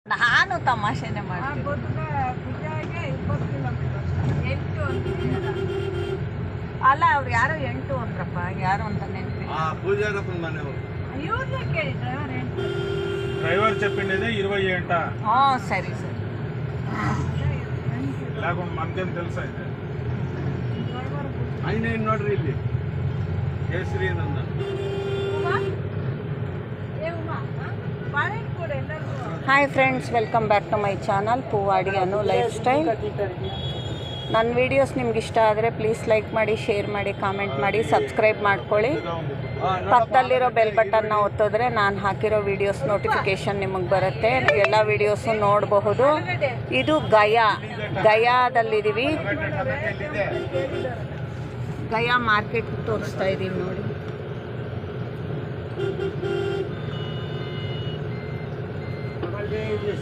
ನಾನು ತಮಾಷೆನೆ ಮಾಡ್ತೀನಿ. ಅಲ್ಲ ಅವ್ರು ಯಾರೋ 8 ಅಂದ್ರಪ್ಪ, ಯಾರು ಅಂತ ನೆನಪಿ. పూజారప్పన మనేవారు డ్రైవర్ చెప్పిండేది 28. సరే సరే. లేకుండా మనకేం తెలుసా అయితే ఆయన ನೋಡ್ರಿ ಇಲ್ಲಿ ಕೇಸರಿ ನಂದ hi friends, welcome back to my channel Poovadi Anu lifestyle. ನನ್ನ ವೀಡಿಯೋಸ್ ನಿಮ್ಗೆ ಇಷ್ಟ ಆದರೆ ಪ್ಲೀಸ್ ಲೈಕ್ ಮಾಡಿ, ಶೇರ್ ಮಾಡಿ, ಕಾಮೆಂಟ್ ಮಾಡಿ, ಸಬ್ಸ್ಕ್ರೈಬ್ ಮಾಡ್ಕೊಳ್ಳಿ. ಪಕ್ಕದಲ್ಲಿರೋ ಬೆಲ್ ಬಟನ್ನ ಒತ್ತಿದ್ರೆ ನಾನು ಹಾಕಿರೋ ವೀಡಿಯೋಸ್ ನೋಟಿಫಿಕೇಷನ್ ನಿಮಗೆ ಬರುತ್ತೆ. ಎಲ್ಲ ವೀಡಿಯೋಸು ನೋಡಬಹುದು. ಇದು ಗಯಾದಲ್ಲಿದ್ದೀವಿ. ಗಯಾ ಮಾರ್ಕೆಟ್ ತೋರಿಸ್ತಾ ಇದ್ದೀವಿ ನೋಡಿ.